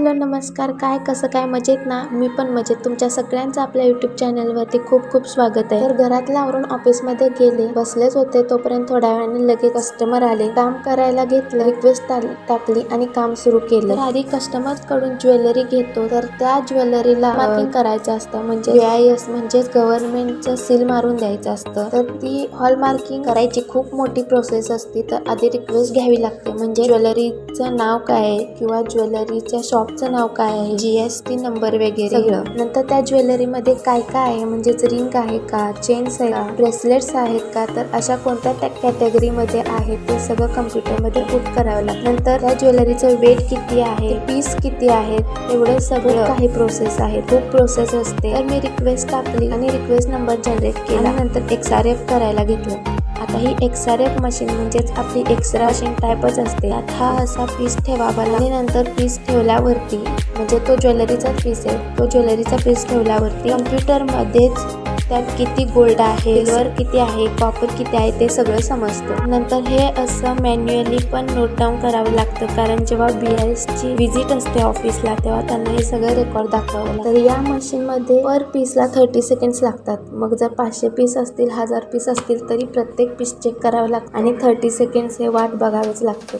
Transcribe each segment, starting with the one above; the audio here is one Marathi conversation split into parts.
हॅलो नमस्कार, काय कसं काय मजेत ना? मी पण मजेत. तुमच्या सगळ्यांचं आपल्या यूट्यूब चॅनलवरती खूप खूप स्वागत आहे. तर घरातलं आवरून ऑफिसमध्ये गेले, बसलेच होते तोपर्यंत थोड्या वेळाने लगेच कस्टमर आले. काम करायला घेतलं, रिक्वेस्ट टाकली आणि काम सुरू केलं. तर आधी कस्टमर्स कडून ज्वेलरी घेतो, तर त्या ज्वेलरीला मार्किंग करायचं असतं, म्हणजे BIS म्हणजेच गव्हर्नमेंटचं सील मारून द्यायचं असतं. तर ती हॉल मार्किंग करायची खूप मोठी प्रोसेस असते. तर आधी रिक्वेस्ट घ्यावी लागते, म्हणजे ज्वेलरीचं नाव काय आहे किंवा ज्वेलरीच्या शॉपचं नाव काय आहे, GST नंबर वगैरे सगळं. नंतर त्या ज्वेलरीमध्ये काय काय आहे, म्हणजेच रिंग आहे का, चेन्स आहे का, ब्रेसलेट्स आहेत का, तर अशा कोणत्या कॅटेगरीमध्ये आहेत ते सगळं कम्प्युटरमध्ये पुट करावं लागतं. नंतर त्या ज्वेलरीचं वेट किती आहे, पीस किती आहेत, एवढं सगळं काही प्रोसेस आहे, खूप प्रोसेस असते. तर मी रिक्वेस्ट टाकली आणि रिक्वेस्ट नंबर जनरेट केला. नंतर XRF करायला घेतलं. आता ही XRF मशीन म्हणजेच आपली एक्सरा मशीन टाईपच असते. आता हा असा पीस ठेवावा आणि नंतर पीस ठेवल्यावरती, म्हणजे तो ज्वेलरीचा पीस आहे, तो ज्वेलरीचा पीस ठेवल्यावरती कम्प्युटरमध्येच त्यात किती गोल्ड आहे, सिल्वर किती आहे, कॉपर किती आहे ते सगळं समजतं. नंतर हे असं मॅन्युअली पण नोट डाऊन करावं लागतं, कारण जेव्हा BIS ची विजिट असते ऑफिसला तेव्हा त्यांना हे सगळं रेकॉर्ड दाखवावं लागतं. तर या मशीनमध्ये पर पीसला 30 सेकंड्स लागतात. मग जर 500 पीस असतील, 1000 पीस असतील तरी प्रत्येक पीस चेक करावं लागतं आणि 30 सेकंड्स हे वाट बघावंच लागतं.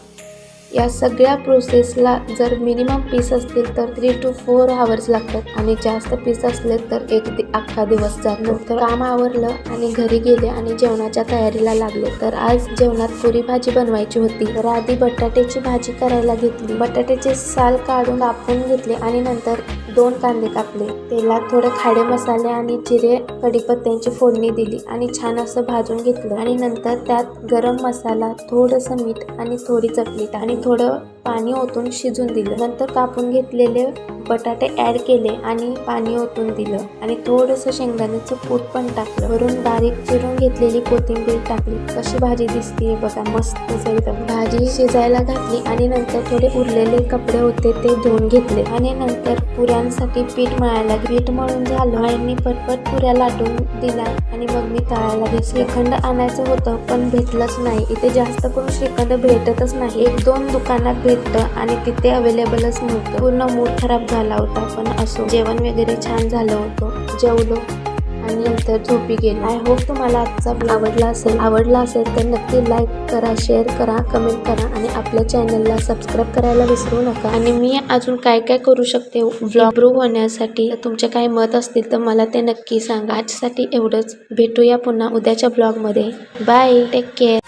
या सगळ्या प्रोसेसला जर मिनिमम पीस असतील तर 3 to 4 hours लागतात आणि जास्त पीस असले तर अख्खा दिवस जातो. तर काम आवरलं आणि घरी गेले आणि जेवणाच्या तयारीला लागले. तर आज जेवणात पुरी भाजी बनवायची होती. तर आधी बटाट्याची भाजी करायला घेतली. बटाट्याचे साल काढून कापून घेतले आणि नंतर 2 कांदे कापले. तेलात थोडे खाडे मसाले आणि जिरे कढीपत्त्याची फोडणी दिली आणि छान असं भाजून घेतलं आणि नंतर त्यात गरम मसाला, थोडंसं मीठ आणि थोडी चटणी आणि थोडं पाणी ओतून शिजून दिलं. नंतर कापून घेतलेले बटाटे ऍड केले आणि पाणी ओतून दिलं आणि थोडंसं शेंगदाण्याचं कूट पण टाकलं. वरून बारीक चिरून घेतलेली कोथिंबीर टाकली. कशी भाजी दिसतीये बघा, मस्त एकदम. भाजी शिजायला घातली आणि नंतर थोडे उरलेले कपडे होते ते धुवून घेतले आणि नंतर पुऱ्यांसाठी पीठ मळायला. पीठ मळून झालं आणि पटपट पुऱ्या लाटून दिल्या आणि मग मी तळायला घेतले. श्रीखंड आणायचं होतं पण भेटलंच नाही. इथे जास्त करून श्रीखंड भेटतच नाही. 1-2 दुकानात भेटतं आणि तिथे अवेलेबलच नव्हतं. पूर्ण मूड खराब झाला होता, पण असो, जेवण वगैरे छान झालं होतं. जेवलो आणि नंतर झोपी गेलो. आय होप तुम्हाला आजचा आवडला असेल तर नक्की लाईक करा, शेअर करा, कमेंट करा आणि आपल्या चॅनलला सबस्क्राईब करायला विसरू नका. आणि मी अजून काय काय करू शकते व्लॉग इम्प्रूव्ह होण्यासाठी, तुमचे काही मत असतील तर मला ते नक्की सांगा. आजसाठी एवढंच. भेटूया पुन्हा उद्याच्या ब्लॉगमध्ये. Bye, take care.